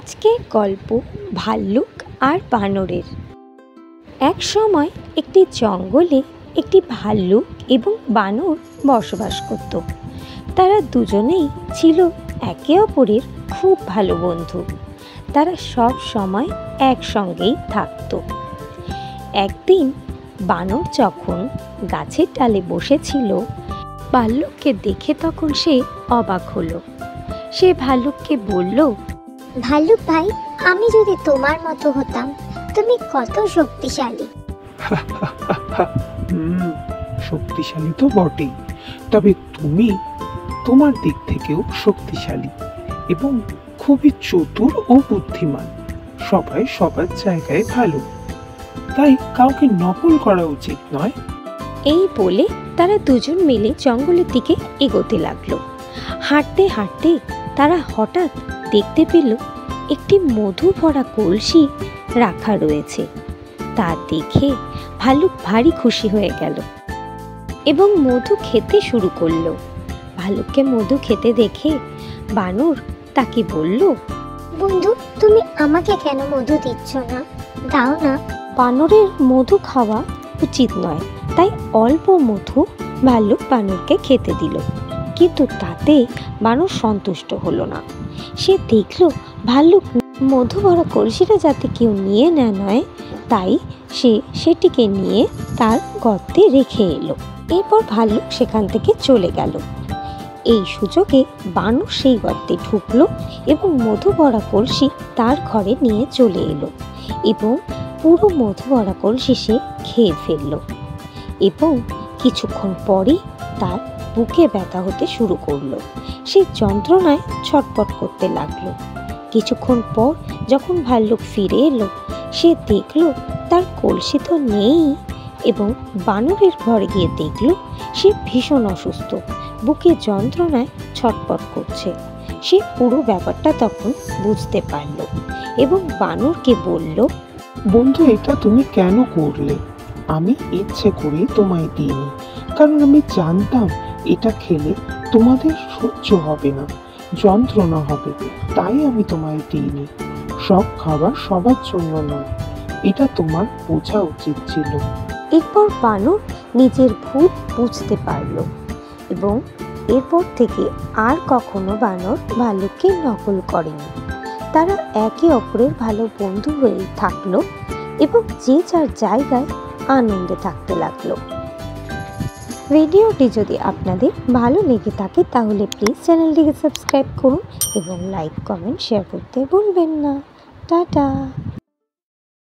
আজকের গল্প ভাল্লুক আর বানরের। এক সময় একটি জঙ্গলে একটি ভাল্লুক এবং বানর বসবাস করত। তারা দুজনেই ছিল একে অপরের খুব ভালো বন্ধু। তারা সব সময় একসঙ্গেই থাকত। একদিন বানর যখন গাছের ডালে বসেছিল, ভাল্লুককে দেখে তখন সে অবাক হলো। সে ভাল্লুককে বলল, ভাল্লুক ভাই, আমি যদি তোমার মতো হতাম, তুমি কত শক্তিশালী। শক্তিশালী তো বটেই, তবে তুমি তোমার দিক থেকেও শক্তিশালী এবং খুবই চতুর ও বুদ্ধিমান। সবাই সবার জায়গায় ভালো, তাই কাউকে নকল করা উচিত নয়। এই বলে তারা দুজন মিলে জঙ্গলের দিকে এগোতে লাগলো। হাঁটতে হাঁটতে তারা হঠাৎ দেখতে পেল একটি মধু ভরা কলসি রাখা রয়েছে। তা দেখে ভাল্লুক ভারী খুশি হয়ে গেল এবং মধু খেতে শুরু করলো। ভাল্লুককে মধু খেতে দেখে বানর তাকে বলল, বন্ধু, তুমি আমাকে কেন মধু দিচ্ছ না? দাও না। বানরের মধু খাওয়া উচিত নয়, তাই অল্প মধু ভাল্লুক বানরকে খেতে দিল। কিন্তু তাতে বানর সন্তুষ্ট হলো না। সে দেখল ভাল্লুক মধু ভরা কলসিটা যাতে কেউ নিয়ে না নেয়, তাই সে সেটিকে নিয়ে তার গর্তে রেখে এলো। এরপর ভাল্লুক সেখান থেকে চলে গেল। এই সুযোগে বানর সেই গর্তে ঢুকলো এবং মধু ভরা কলসি তার ঘরে নিয়ে চলে এলো এবং পুরো মধু ভরা কলসি সে খেয়ে ফেলল। এবং কিছুক্ষণ পরেই তার বুকে ব্যথা হতে শুরু করলো। সে যন্ত্রণায় ছটপট করতে লাগলো। কিছুক্ষণ পর যখন ভাল্লুক ফিরে এলো, সে দেখলো তার কলসি তো নেই এবং বানরের ঘরে গিয়ে দেখলো সে ভীষণ অসুস্থ, বুকে যন্ত্রণায় ছটপট করছে। সে পুরো ব্যাপারটা তখন বুঝতে পারলো এবং বানরকে বলল, বন্ধু, এটা তুমি কেন করলে? আমি ইচ্ছে করেই তোমায় দিইনি, কারণ আমি জানতাম এটা খেলে তোমাদের সহ্য হবে না, যন্ত্রণা হবে, তাই আমি তোমায় দিইনি। সব খাবার সবার জন্য নয়, এটা তোমার বোঝা উচিত ছিল। এরপর বানর নিজের ভুল বুঝতে পারলো এবং এরপর থেকে আর কখনো বানর ভাল্লুককে নকল করেনি। তারা একে অপরের ভালো বন্ধু হয়ে থাকলো এবং যে যার জায়গায় আনন্দে থাকতে লাগলো। ভিডিওটি যদি আপনাদের ভালো লেগে থাকে তাহলে প্লিজ চ্যানেলটিকে সাবস্ক্রাইব করুন এবং লাইক, কমেন্ট, শেয়ার করতে ভুলবেন না। টাটা।